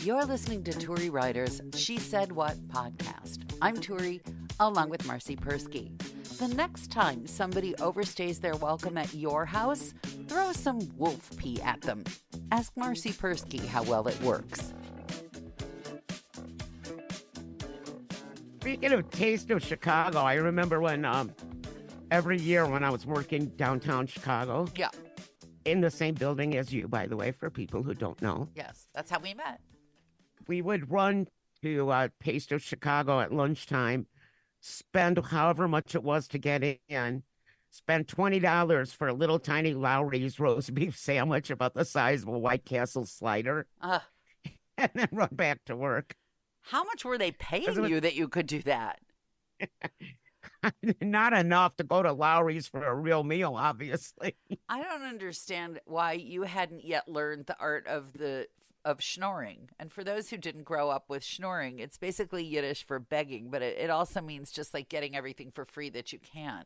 You're listening to Turi Ryder's She Said What podcast. I'm Turi, along with Marcy Persky. The next time somebody overstays their welcome at your house, throw some wolf pee at them. Ask Marcy Persky how well it works. Speaking of Taste of Chicago, I remember when every year when I was working downtown Chicago. Yeah. In the same building as you, by the way, for people who don't know. Yes, that's how we met. We would run to Taste of Chicago at lunchtime, spend however much it was to get in, spend $20 for a little tiny Lowry's roast beef sandwich about the size of a White Castle slider, and then run back to work. How much were they paying you that you could do that? Not enough to go to Lowry's for a real meal, obviously. I don't understand why you hadn't yet learned the art of schnorring. And for those who didn't grow up with schnorring, it's basically Yiddish for begging, but it also means just like getting everything for free that you can.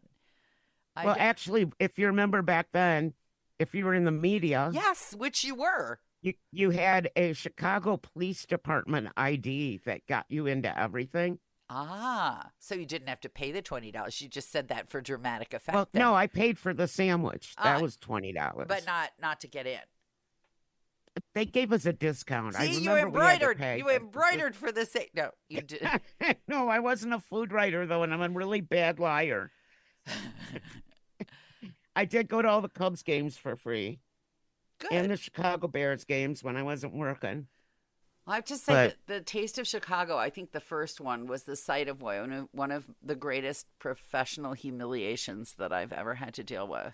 Actually, if you remember back then, if you were in the media. Yes, which you were. You had a Chicago Police Department ID that got you into everything. So you didn't have to pay the $20. You just said that for dramatic effect. Well, no, I paid for the sandwich. That was $20. But not to get in. They gave us a discount. See, you embroidered. You embroidered for the sake. No, you did. No, I wasn't a food writer, though, and I'm a really bad liar. I did go to all the Cubs games for free. Good. And the Chicago Bears games when I wasn't working. I have to say that the Taste of Chicago, I think the first one was the site of one of the greatest professional humiliations that I've ever had to deal with.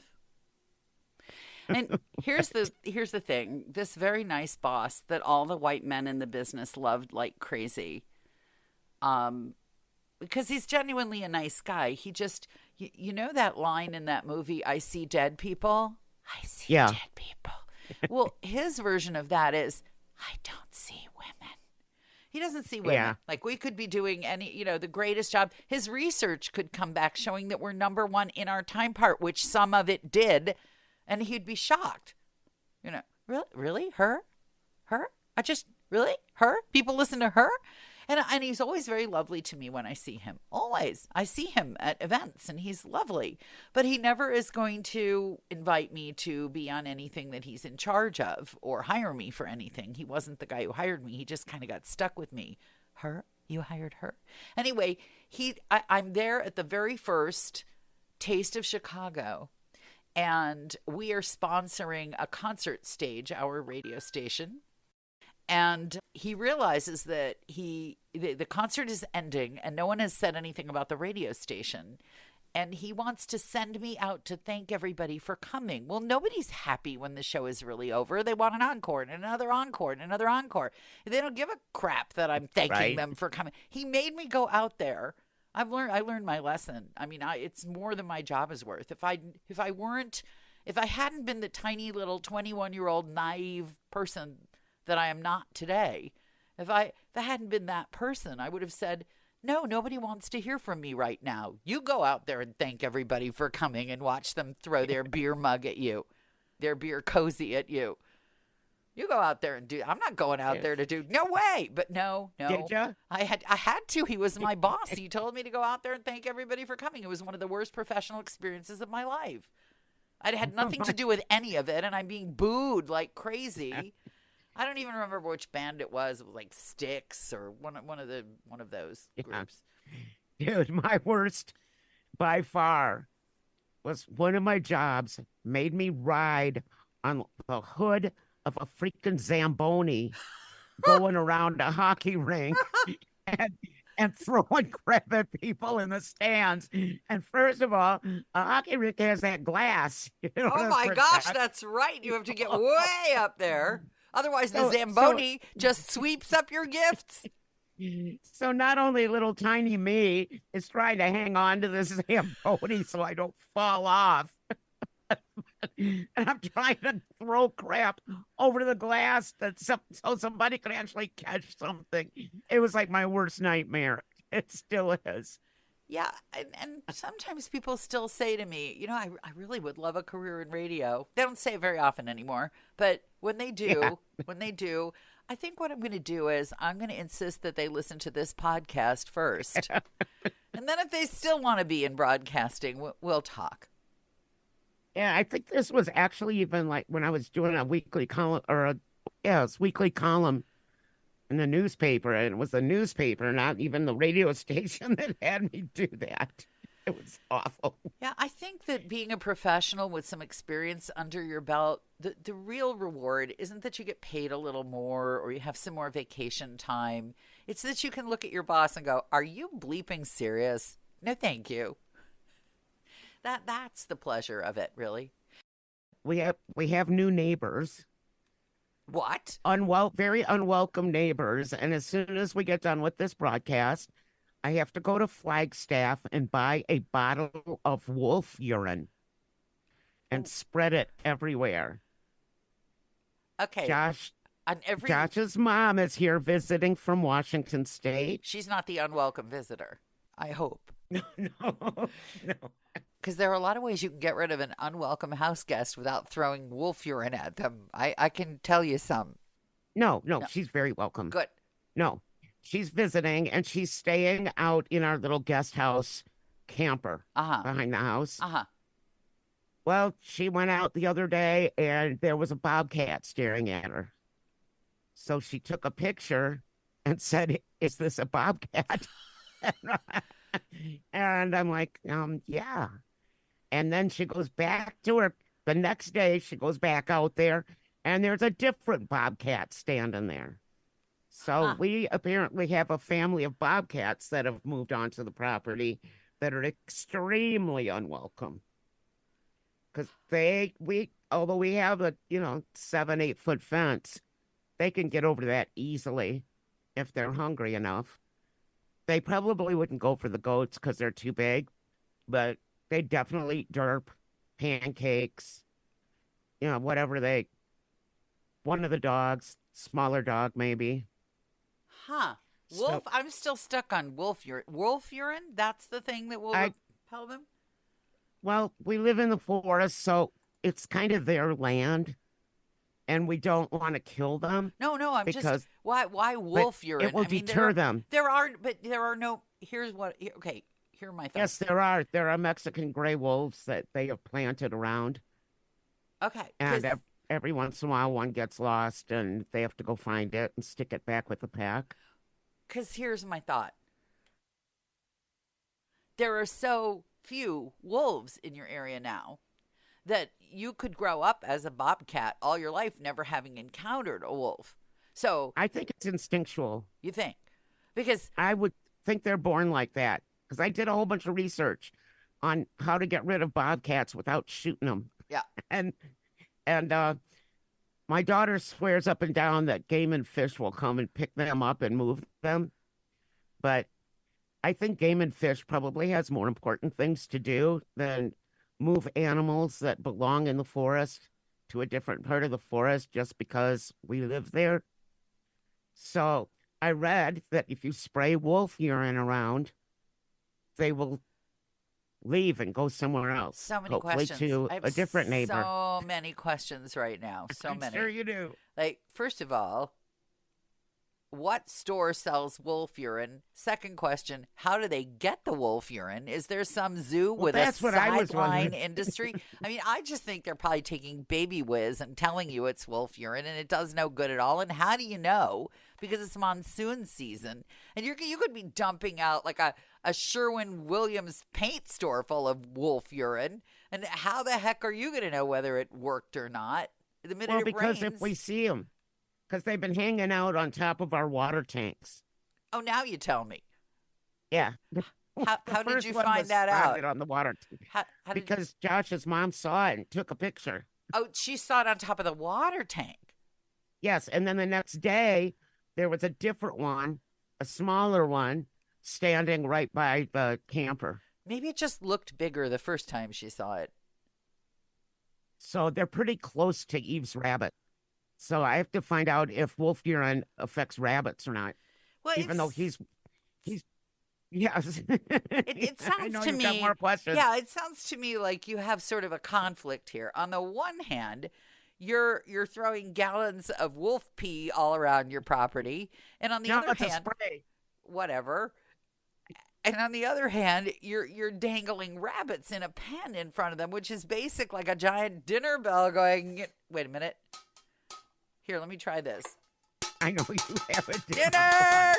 And here's the thing. This very nice boss that all the white men in the business loved like crazy, because he's genuinely a nice guy. He just, you know that line in that movie, I See Dead People? I see dead people. Well, his version of that is, I don't see women. He doesn't see women. Yeah. Like we could be doing the greatest job. His research could come back showing that we're number one in our time part, which some of it did. And he'd be shocked. Really? Her? Really? Her? People listen to her? And he's always very lovely to me when I see him. Always. I see him at events and he's lovely. But he never is going to invite me to be on anything that he's in charge of or hire me for anything. He wasn't the guy who hired me. He just kind of got stuck with me. Her? You hired her? Anyway, I'm there at the very first Taste of Chicago. And we are sponsoring a concert stage, our radio station. And he realizes that the concert is ending and no one has said anything about the radio station. And he wants to send me out to thank everybody for coming. Well, nobody's happy when the show is really over. They want an encore and another encore and another encore. They don't give a crap that I'm thanking them for coming. He made me go out there. I learned my lesson. I mean, it's more than my job is worth. If I hadn't been the tiny little 21-year-old naive person that I am not today, if I hadn't been that person, I would have said, no, nobody wants to hear from me right now. You go out there and thank everybody for coming and watch them throw their beer mug at you, their beer cozy at you. You go out there and do. I'm not going out there to do. No way. But no. Did you? I had to. He was my boss. He told me to go out there and thank everybody for coming. It was one of the worst professional experiences of my life. I'd had nothing to do with any of it, and I'm being booed like crazy. I don't even remember which band it was. It was like Styx or one of those groups. Dude, my worst by far was one of my jobs made me ride on the hood of a freaking Zamboni going around a hockey rink and throwing crap at people in the stands. And first of all, a hockey rink has that glass. Oh my gosh, that's right. You have to get way up there. Otherwise, the Zamboni just sweeps up your gifts. So not only little tiny me is trying to hang on to this Zamboni so I don't fall off. And I'm trying to throw crap over the glass so somebody could actually catch something. It was like my worst nightmare. It still is. Yeah, and sometimes people still say to me, I really would love a career in radio. They don't say it very often anymore, but when they do, I think what I'm going to do is I'm going to insist that they listen to this podcast first. And then if they still want to be in broadcasting, we'll talk. Yeah, I think this was actually even like when I was doing a weekly column weekly column in the newspaper, and it was the newspaper, not even the radio station that had me do that. It was awful. Yeah, I think that being a professional with some experience under your belt, the real reward isn't that you get paid a little more or you have some more vacation time. It's that you can look at your boss and go, "Are you bleeping serious? No, thank you." That's the pleasure of it, really. We have new neighbors. What? Very unwelcome neighbors. And as soon as we get done with this broadcast, I have to go to Flagstaff and buy a bottle of wolf urine and spread it everywhere. Okay. Josh's mom is here visiting from Washington State. She's not the unwelcome visitor, I hope. No, no. Because there are a lot of ways you can get rid of an unwelcome house guest without throwing wolf urine at them. I can tell you some. No, she's very welcome. Good. No, she's visiting and she's staying out in our little guest house camper behind the house. Well, she went out the other day and there was a bobcat staring at her. So she took a picture and said, "Is this a bobcat?" And I'm like, yeah. And then she goes back to her the next day. She goes back out there and there's a different bobcat standing there. So we apparently have a family of bobcats that have moved onto the property that are extremely unwelcome. Because although we have a 7-8 foot fence, they can get over that easily if they're hungry enough. They probably wouldn't go for the goats because they're too big, but they definitely eat derp, pancakes, whatever one of the dogs, smaller dog maybe. Wolf, I'm still stuck on wolf urine. Wolf urine? That's the thing that will repel them? Well, we live in the forest, so it's kind of their land, and we don't want to kill them. No, I'm just why wolf urine? It will deter them. There are no. Here are my thoughts. Yes, there are Mexican gray wolves that they have planted around. Okay, and every once in a while one gets lost, and they have to go find it and stick it back with the pack. Because here's my thought: there are so few wolves in your area now that you could grow up as a bobcat all your life never having encountered a wolf. So I think it's instinctual. You think? Because I would think they're born like that. Because I did a whole bunch of research on how to get rid of bobcats without shooting them. Yeah. And my daughter swears up and down that Game and Fish will come and pick them up and move them. But I think Game and Fish probably has more important things to do than move animals that belong in the forest to a different part of the forest just because we live there. So I read that if you spray wolf urine around, they will leave and go somewhere else. So many hopefully questions. To a different neighbor. So many questions right now. I'm sure you do. Like, first of all, what store sells wolf urine? Second question, how do they get the wolf urine? Is there some zoo with a sideline industry? I mean, I just think they're probably taking baby whiz and telling you it's wolf urine, and it does no good at all. And how do you know? Because it's monsoon season, and you could be dumping out like a Sherwin-Williams paint store full of wolf urine. And how the heck are you going to know whether it worked or not? The minute it because rains, if we see them. Because they've been hanging out on top of our water tanks. Oh, now you tell me. Yeah. How did you find that out? On the water tank. Because Josh's mom saw it and took a picture. Oh, she saw it on top of the water tank. Yes, and then the next day, there was a different one, a smaller one, standing right by the camper. Maybe it just looked bigger the first time she saw it. So they're pretty close to Eve's rabbit. So I have to find out if wolf urine affects rabbits or not. Well, even though he's yes. It sounds to me. Got more questions. Yeah, it sounds to me like you have sort of a conflict here. On the one hand, you're throwing gallons of wolf pee all around your property, and on the No, other it's a hand, spray. whatever. And on the other hand, you're dangling rabbits in a pen in front of them, which is basic like a giant dinner bell going. Wait a minute. Here, let me try this. I know you have a Dinner!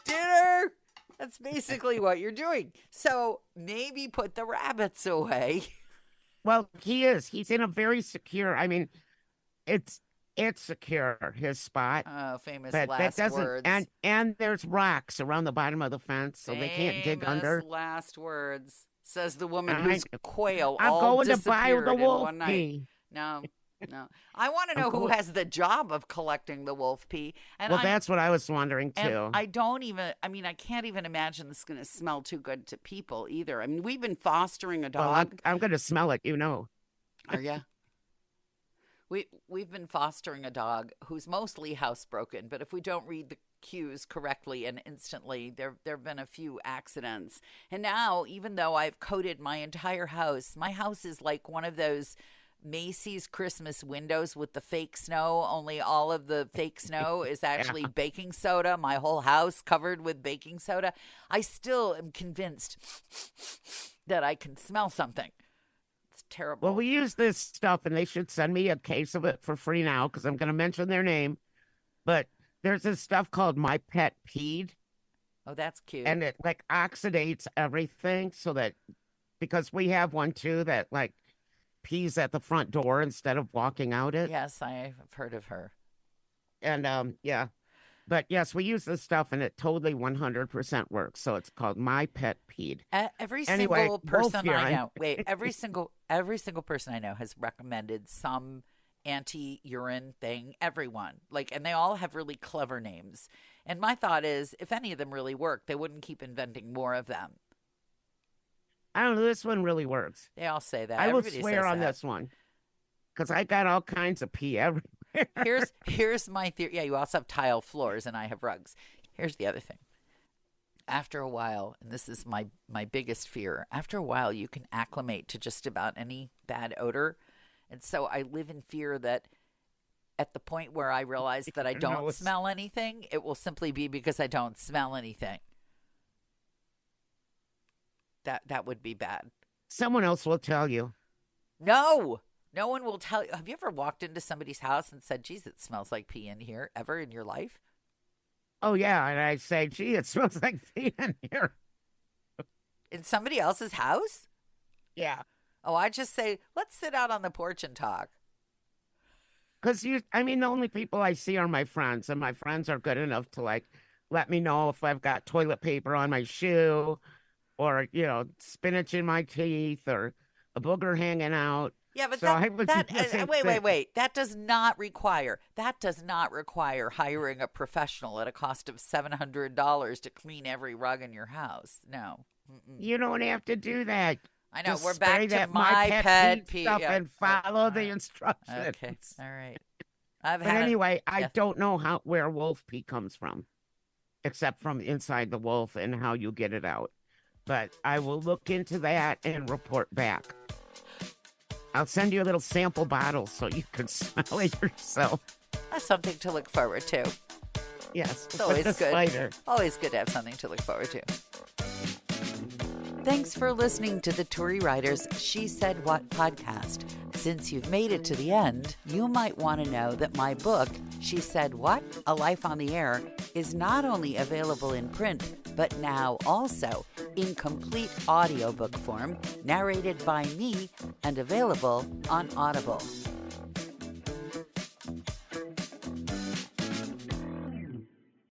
Dinner! That's basically what you're doing. So maybe put the rabbits away. Well, he is. He's in a very secure. I mean, it's secure, his spot. Oh, famous But last that doesn't. words. And there's rocks around the bottom of the fence, so they can't dig Famous under. last words, says the woman I- whose quail I'm all going to buy disappeared the in wolf one night. pee. No. I want to I'm know who cool. has the job of collecting the wolf pee. And Well, I'm- that's what I was wondering too. And I can't even imagine this is going to smell too good to people either. I mean, we've been fostering a Well, dog. I'm going to smell it, you know. Are ya? We've been fostering a dog who's mostly housebroken, but if we don't read the cues correctly and instantly, there've been a few accidents. And now, even though I've coated my entire house, my house is like one of those Macy's Christmas windows with the fake snow, only all of the fake snow is actually baking soda. My whole house covered with baking soda. I still am convinced that I can smell something. It's terrible. Well, we use this stuff, and they should send me a case of it for free now because I'm going to mention their name. But there's this stuff called My Pet Peed, Oh, that's cute. and it like oxidates everything so that because we have one too that like pees at the front door instead of walking out it. Yes, I have heard of her. And yeah. But yes, we use this stuff and it totally 100% works. So it's called My Pet Peed. Every Anyway, single wolf person I urine. know, every single person I know has recommended some anti-urine thing. Everyone, and they all have really clever names. And my thought is, if any of them really work, they wouldn't keep inventing more of them. I don't know. This one really works. They all say that. I will Everybody swear says on that. this one because I got all kinds of pee everywhere. Here's my theory. Yeah, you also have tile floors, and I have rugs. Here's the other thing. After a while, and this is my biggest fear, after a while you can acclimate to just about any bad odor. And so I live in fear that at the point where I realize that I don't it's- smell anything, it will simply be because I don't smell anything. That would be bad. Someone else will tell you. No one will tell you. Have you ever walked into somebody's house and said, geez, it smells like pee in here, ever in your life? Oh, yeah. And I say, gee, it smells like pee in here. In somebody else's house? Yeah. Oh, I just say, let's sit out on the porch and talk. Because the only people I see are my friends, and my friends are good enough to let me know if I've got toilet paper on my shoe or, spinach in my teeth or a booger hanging out. Yeah, but So I would do the same thing. wait. That does not require hiring a professional at a cost of $700 to clean every rug in your house. No. Mm-mm. You don't have to do that. I know. Just We're spray back to that my pet Pee pee. stuff Yeah. and follow All the right. instructions. Okay. All right. I've But had anyway, I yeah. don't know where wolf pee comes from, except from inside the wolf and how you get it out. But I will look into that and report back. I'll send you a little sample bottle so you can smell it yourself. That's something to look forward to. Yes, It's always with the good. spider. Always good to have something to look forward to. Thanks for listening to the Tory Writers She Said What podcast. Since you've made it to the end, you might want to know that my book, She Said What? A Life on the Air, is not only available in print, but now also in complete audiobook form, narrated by me and available on Audible.